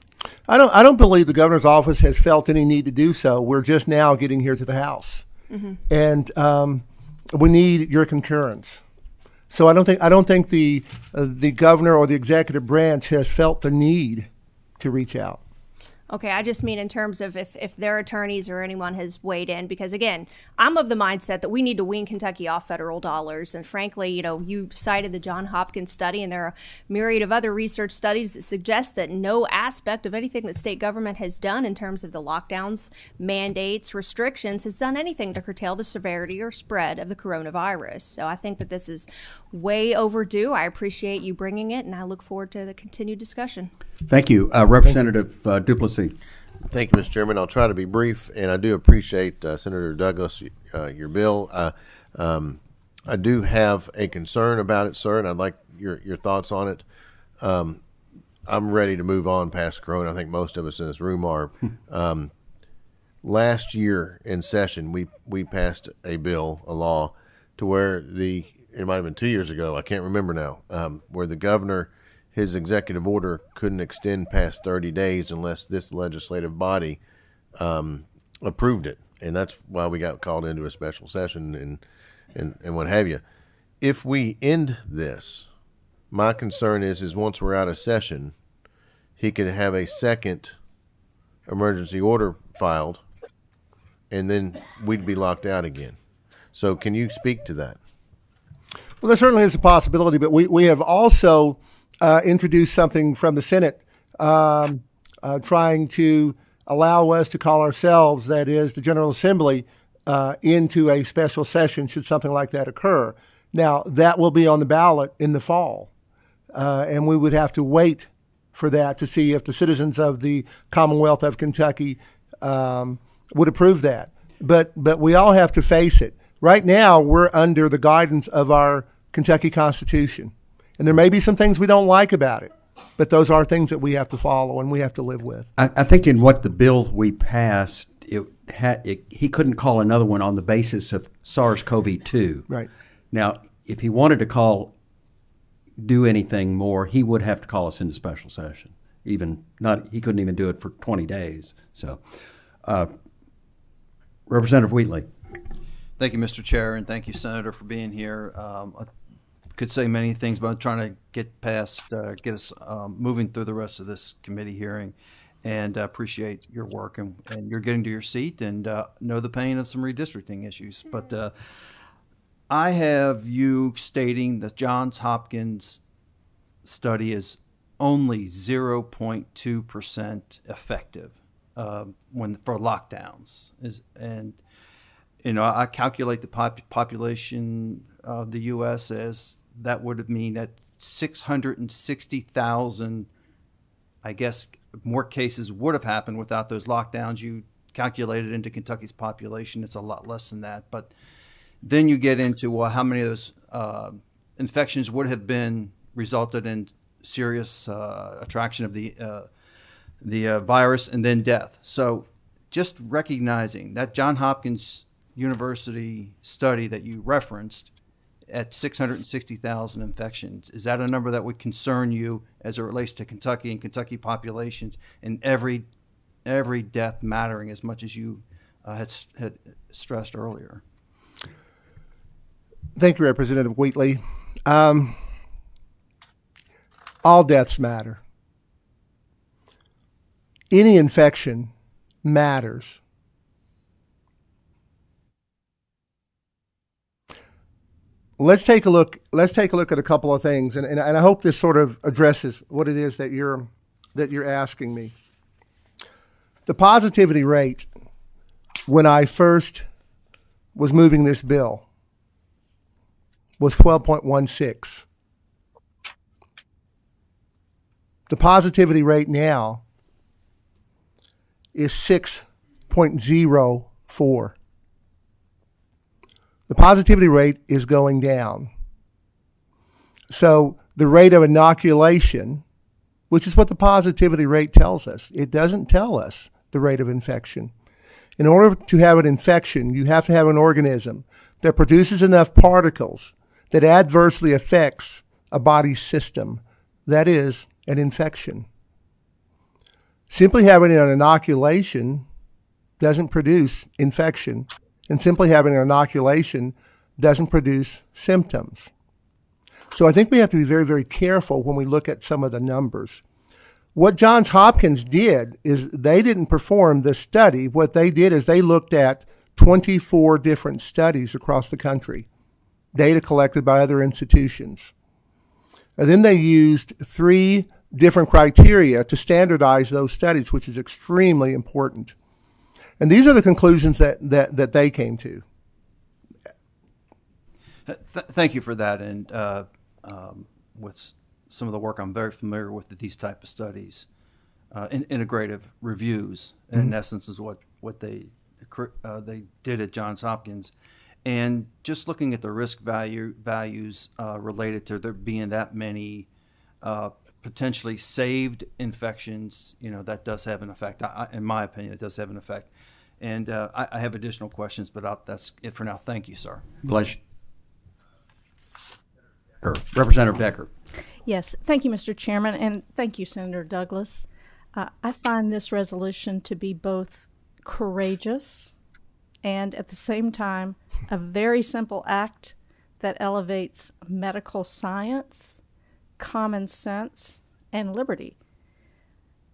I don't believe the governor's office has felt any need to do so. We're just now getting here to the House, and we need your concurrence. So I don't think the governor or the executive branch has felt the need to reach out. Okay, I just mean in terms of if their attorneys or anyone has weighed in, because again, I'm of the mindset that we need to wean Kentucky off federal dollars. And frankly, you cited the Johns Hopkins study, and there are a myriad of other research studies that suggest that no aspect of anything that state government has done in terms of the lockdowns, mandates, restrictions has done anything to curtail the severity or spread of the coronavirus. So I think that this is way overdue. I appreciate you bringing it, and I look forward to the continued discussion. Thank you. Representative Duplessis. Thank you, Mr. Chairman. I'll try to be brief, and I do appreciate Senator Douglas, your bill. I do have a concern about it, sir, and I'd like your thoughts on it. I'm ready to move on past Corona. I think most of us in this room are. Last year in session, we passed a law, to where it might have been 2 years ago, I can't remember now, where the governor, his executive order couldn't extend past 30 days unless this legislative body approved it. And that's why we got called into a special session and what have you. If we end this, my concern is once we're out of session, he could have a second emergency order filed and then we'd be locked out again. So can you speak to that? Well, there certainly is a possibility, but we have also introduced something from the Senate trying to allow us to call ourselves, that is, the General Assembly, into a special session should something like that occur. Now, that will be on the ballot in the fall, and we would have to wait for that to see if the citizens of the Commonwealth of Kentucky would approve that. But we all have to face it. Right now, we're under the guidance of our Kentucky Constitution, and there may be some things we don't like about it, but those are things that we have to follow and we have to live with. I think in what the bill we passed, he couldn't call another one on the basis of SARS-CoV-2. Right. Now, if he wanted to do anything more, he would have to call us into special session. He couldn't even do it for 20 days. So, Representative Wheatley. Thank you, Mr. Chair, and thank you, Senator, for being here. I could say many things, but I'm trying to get us moving through the rest of this committee hearing, and appreciate your work and you're getting to your seat and know the pain of some redistricting issues. But I have you stating that Johns Hopkins study is only 0.2% effective for lockdowns. I calculate the population of the U.S. as that would mean that 660,000, I guess, more cases would have happened without those lockdowns. You calculate it into Kentucky's population, it's a lot less than that. But then you get into, well, how many of those infections would have been resulted in serious attraction of the virus and then death. So just recognizing that Johns Hopkins University study that you referenced at 660,000 infections, is that a number that would concern you as it relates to Kentucky and Kentucky populations and every death mattering as much as you had stressed earlier? Thank you, Representative Wheatley. All deaths matter. Any infection matters. Let's take a look at a couple of things, and I hope this sort of addresses what it is that you're asking me. The positivity rate when I first was moving this bill was 12.16. The positivity rate now is 6.04. The positivity rate is going down. So the rate of inoculation, which is what the positivity rate tells us, it doesn't tell us the rate of infection. In order to have an infection, you have to have an organism that produces enough particles that adversely affects a body's system. That is an infection. Simply having an inoculation doesn't produce infection, and simply having an inoculation doesn't produce symptoms. So I think we have to be very, very careful when we look at some of the numbers. What Johns Hopkins did is they didn't perform the study. What they did is they looked at 24 different studies across the country, data collected by other institutions. And then they used 3 different criteria to standardize those studies, which is extremely important. And these are the conclusions that they came to. Thank you for that. And with some of the work, I'm very familiar with these type of studies. Integrative reviews, in essence, is what they did at Johns Hopkins. And just looking at the risk values related to there being that many potentially saved infections, that does have an effect. In my opinion, it does have an effect. And I have additional questions, but that's it for now. Thank you, sir. Bless you. Representative Decker. Yes, thank you, Mr. Chairman, and thank you, Senator Douglas. I find this resolution to be both courageous and at the same time a very simple act that elevates medical science, common sense, and liberty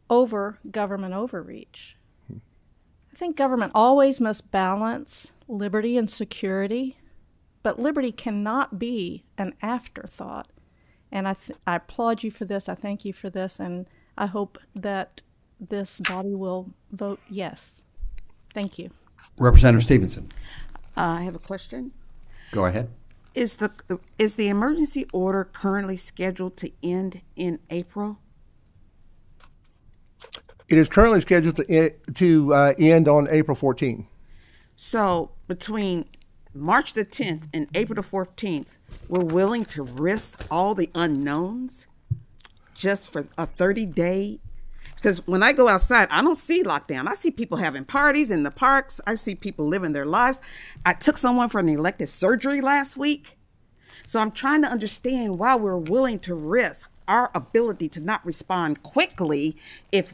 over government overreach. think government always must balance liberty and security, but liberty cannot be an afterthought. And I applaud you for this. I thank you for this, and I hope that this body will vote yes. Thank you. Representative Stevenson. I have a question. Go ahead. Is the emergency order currently scheduled to end in April? It is currently scheduled to end on April 14th. So between March the 10th and April the 14th, we're willing to risk all the unknowns just for a 30-day? Because when I go outside, I don't see lockdown. I see people having parties in the parks. I see people living their lives. I took someone for an elective surgery last week. So I'm trying to understand why we're willing to risk our ability to not respond quickly if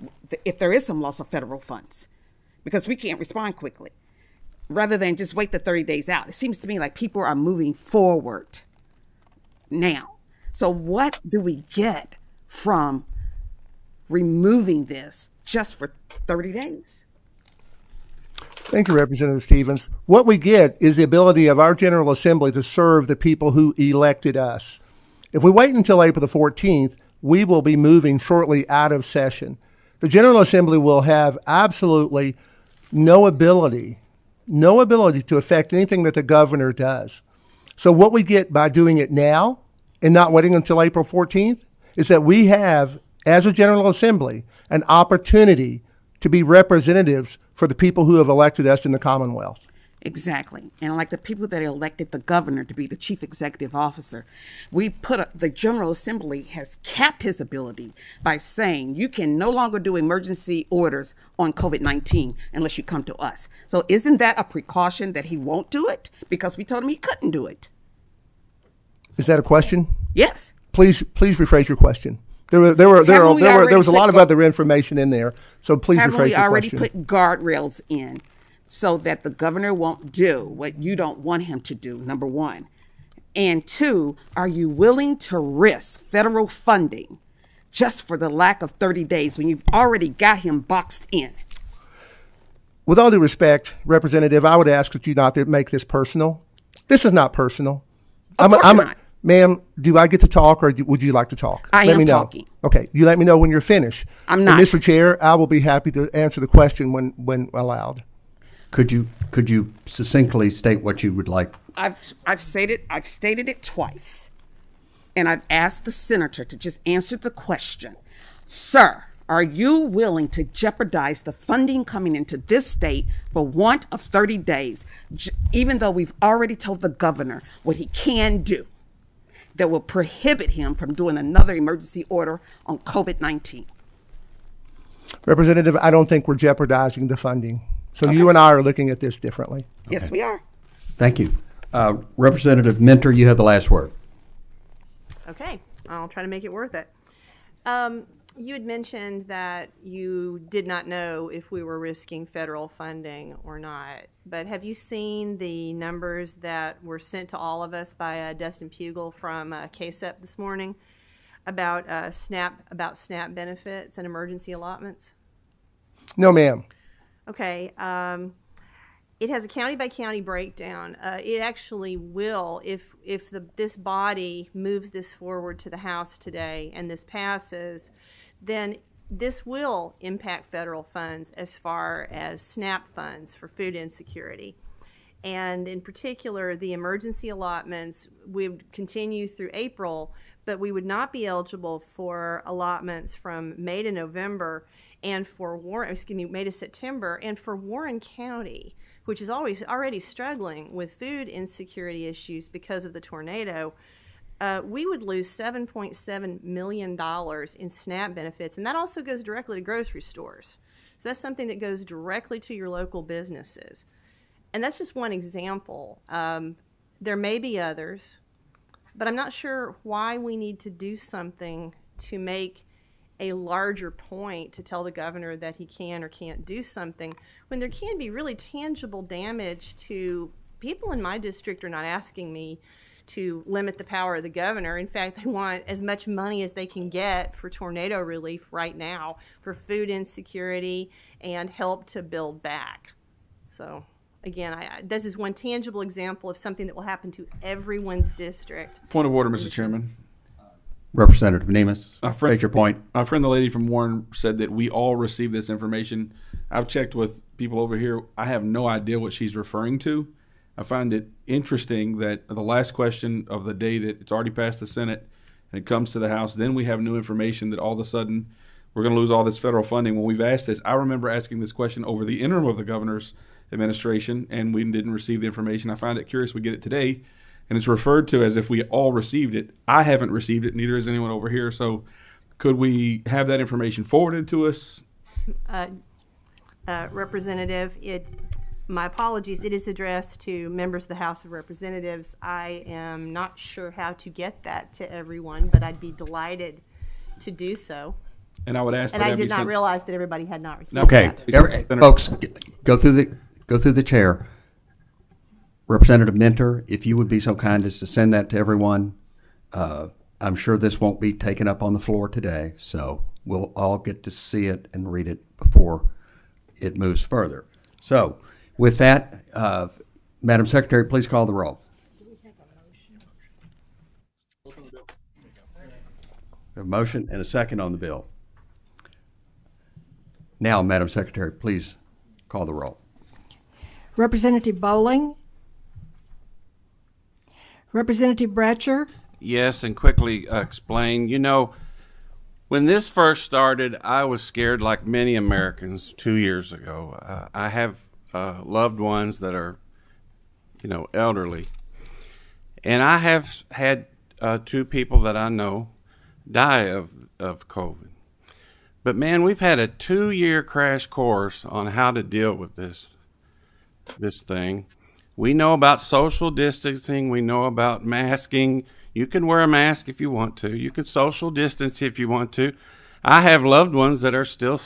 there is some loss of federal funds, because we can't respond quickly, rather than just wait the 30 days out. It seems to me like people are moving forward now. So what do we get from removing this just for 30 days? Thank you, Representative Stevens. What we get is the ability of our General Assembly to serve the people who elected us. If we wait until April the 14th, we will be moving shortly out of session. The General Assembly will have absolutely no ability to affect anything that the governor does. So what we get by doing it now and not waiting until April 14th is that we have, as a General Assembly, an opportunity to be representatives for the people who have elected us in the Commonwealth. Exactly. And like the people that elected the governor to be the chief executive officer, the General Assembly has capped his ability by saying you can no longer do emergency orders on COVID-19 unless you come to us. So isn't that a precaution that he won't do it? Because we told him he couldn't do it. Is that a question? Yes. Please rephrase your question. There was a lot of other information in there, so please rephrase your question. Haven't we already put guardrails in so that the governor won't do what you don't want him to do, number one? And two, are you willing to risk federal funding just for the lack of 30 days when you've already got him boxed in? With all due respect, Representative, I would ask that you not to make this personal. This is not personal. Of course not. Ma'am, do I get to talk, or would you like to talk? I let am me know. talking. Okay, you let me know when you're finished. I'm not. And Mr. Chair, I will be happy to answer the question when allowed. Could you succinctly state what you would like? I've stated it twice, and I've asked the senator to just answer the question. Sir, are you willing to jeopardize the funding coming into this state for want of 30 days, even though we've already told the governor what he can do that will prohibit him from doing another emergency order on COVID-19? Representative, I don't think we're jeopardizing the funding. So you and I are looking at this differently. Yes, we are. Thank you. Representative Minter, you have the last word. Okay, I'll try to make it worth it. You had mentioned that you did not know if we were risking federal funding or not, but have you seen the numbers that were sent to all of us by Dustin Pugel from KSEP this morning about SNAP benefits and emergency allotments? No, ma'am. Okay. It has a county-by-county breakdown. It actually will, if this body moves this forward to the House today and this passes, then this will impact federal funds as far as SNAP funds for food insecurity. And in particular, the emergency allotments would continue through April, but we would not be eligible for allotments from May to November and for May to September, and for Warren County, which is already struggling with food insecurity issues because of the tornado, we would lose $7.7 million in SNAP benefits, and that also goes directly to grocery stores. So that's something that goes directly to your local businesses. And that's just one example. There may be others, but I'm not sure why we need to do something to make a larger point to tell the governor that he can or can't do something when there can be really tangible damage to people in my district are not asking me to limit the power of the governor. In fact, they want as much money as they can get for tornado relief right now, for food insecurity and help to build back. So again, this is one tangible example of something that will happen to everyone's district. Point of order, Mr. Chairman. Representative Nemes, raise your point. My friend, the lady from Warren, said that we all received this information. I've checked with people over here. I have no idea what she's referring to. I find it interesting that the last question of the day that it's already passed the Senate and it comes to the House, then we have new information that all of a sudden we're going to lose all this federal funding. When we've asked this, I remember asking this question over the interim of the governor's administration, and we didn't receive the information. I find it curious we get it today, and it's referred to as if we all received it. I haven't received it, neither has anyone over here. So could we have that information forwarded to us? Representative, my apologies, it is addressed to members of the House of Representatives. I am not sure how to get that to everyone, but I'd be delighted to do so. And I would ask. And I did not realize that everybody had not received Okay, that. folks, go through the chair. Representative Mentor, if you would be so kind as to send that to everyone. I'm sure this won't be taken up on the floor today, so we'll all get to see it and read it before it moves further. So, with that, Madam Secretary, please call the roll. A motion and a second on the bill. Now, Madam Secretary, please call the roll. Representative Bowling, Representative Bratcher, Yes, and quickly explain. You know, when this first started, I was scared like many Americans 2 years ago. I have loved ones that are, elderly. And I have had 2 people that I know die of COVID. But man, we've had a 2-year crash course on how to deal with this thing. We know about social distancing. We know about masking. You can wear a mask if you want to. You can social distance if you want to. I have loved ones that are still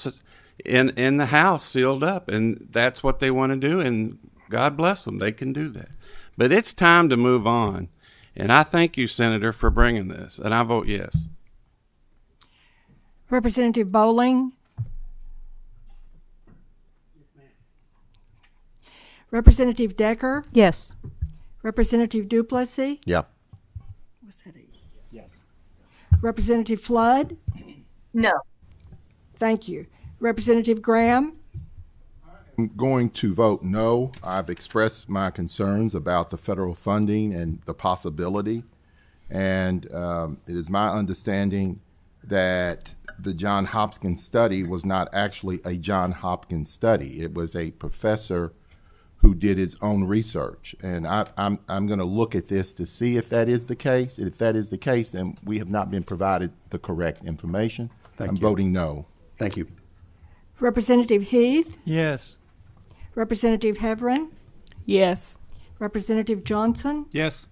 in the house sealed up, and that's what they want to do, and God bless them. They can do that. But it's time to move on, and I thank you, Senator, for bringing this, and I vote yes. Representative Bowling, Representative Decker, Yes. Representative Duplessis, Yeah. Yes. Representative Flood, No. thank you. Representative Graham, I'm going to vote no. I've expressed my concerns about the federal funding and the possibility. And it is my understanding that the Johns Hopkins study was not actually a Johns Hopkins study. It was a professor who did his own research. And I'm going to look at this to see if that is the case. If that is the case, then we have not been provided the correct information. I'm voting no. Thank you. Representative Heath, Yes. Representative Heverin, Yes. Representative Johnson, Yes.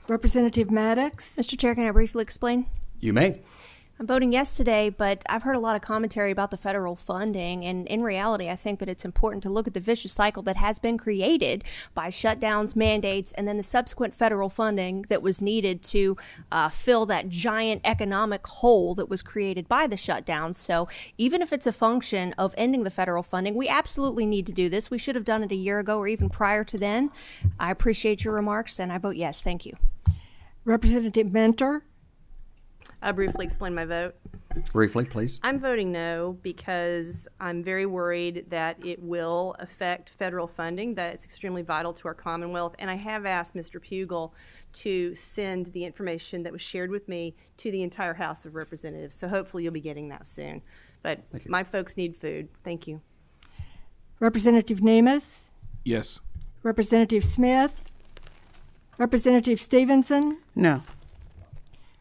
Representative Maddox. Mr. Chair, can I briefly explain? You may. I'm voting yes today, but I've heard a lot of commentary about the federal funding, and in reality, I think that it's important to look at the vicious cycle that has been created by shutdowns, mandates, and then the subsequent federal funding that was needed to fill that giant economic hole that was created by the shutdowns. So even if it's a function of ending the federal funding, we absolutely need to do this. We should have done it a year ago or even prior to then. I appreciate your remarks, and I vote yes. Thank you. Representative Mentor, I'll briefly explain my vote. Briefly, please. I'm voting no because I'm very worried that it will affect federal funding, that it's extremely vital to our Commonwealth. And I have asked Mr. Pugel to send the information that was shared with me to the entire House of Representatives. So hopefully you'll be getting that soon. But my folks need food. Thank you. Representative Nemes, Yes. Representative Smith, Representative Stevenson, No.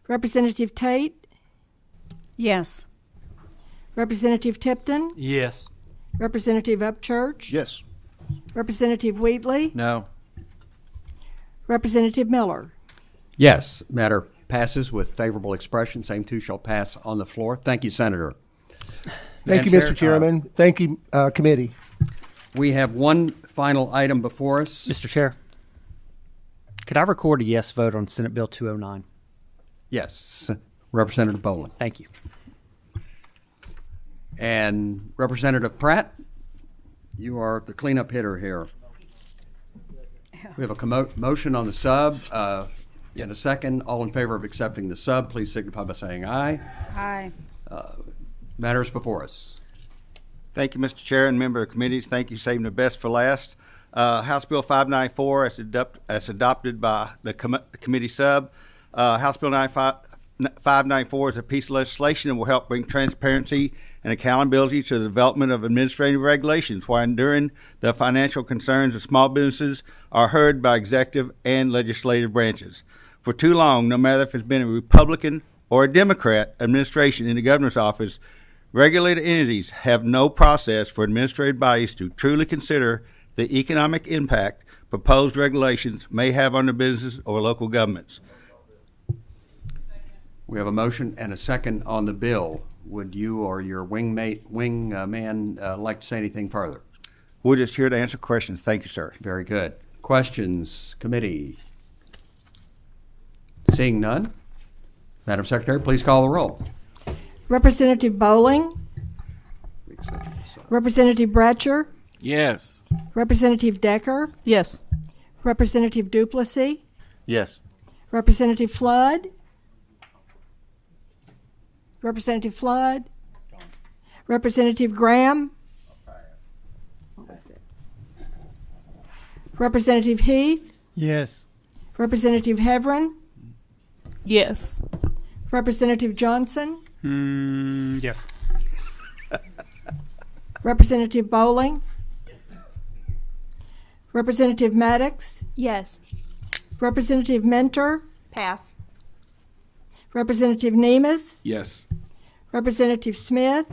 Representative Tate, Yes. Representative Tipton, Yes. Representative Upchurch, Yes. Representative Wheatley, No. Representative Miller. Yes, matter passes with favorable expression. Same two shall pass on the floor. Thank you, Senator. Thank you, Madam Mr. Chairman. Thank you, committee. We have one final item before us. Mr. Chair. Could I record a yes vote on Senate Bill 209? Yes. Representative Boland. Thank you. And Representative Pratt, you are the cleanup hitter here. We have a motion on the sub and a second. All in favor of accepting the sub, please signify by saying aye. Aye. Matters before us. Thank you, Mr. Chair and member of committees. Thank you, saving the best for last. House Bill 594, as adopted by the committee sub. House Bill 594 is a piece of legislation that will help bring transparency and accountability to the development of administrative regulations while enduring the financial concerns of small businesses are heard by executive and legislative branches. For too long, no matter if it's been a Republican or a Democrat administration in the governor's office, regulated entities have no process for administrative bodies to truly consider the economic impact proposed regulations may have on their businesses or local governments. We have a motion and a second on the bill. Would you or your man like to say anything further? We're just here to answer questions. Thank you, sir. Very good. Questions, committee? Seeing none, Madam Secretary, please call the roll. Representative Bowling. Representative Bratcher. Yes. Representative Decker. Yes. Representative Duplessis. Yes. Representative Flood. Representative Flood. Representative Graham. Representative Heath. Yes. Representative Heverin. Yes. Representative Johnson. Yes. Representative Bowling. Representative Maddox. Yes. Representative Mentor. Pass. Representative Nemus. Yes. Representative Smith.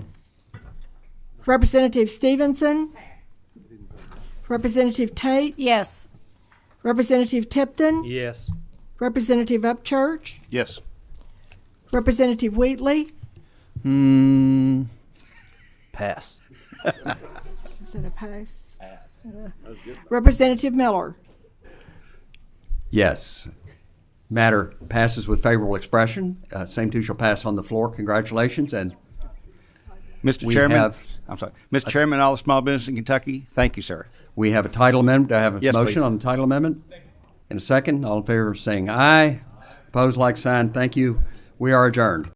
Representative Stevenson. Representative Tate. Yes. Representative Tipton. Yes. Representative Upchurch. Yes. Representative Wheatley. Pass. Is that a pass? Pass. Representative Miller. Yes. Matter passes with favorable expression. Same too shall pass on the floor. Congratulations. And Mr. Chairman, Mr. Chairman, all the small businesses in Kentucky, thank you, sir. We have a title amendment. Do I have a Yes, motion please. on the title amendment? In a second. All in favor of saying aye. Opposed, like sign. Thank you. We are adjourned.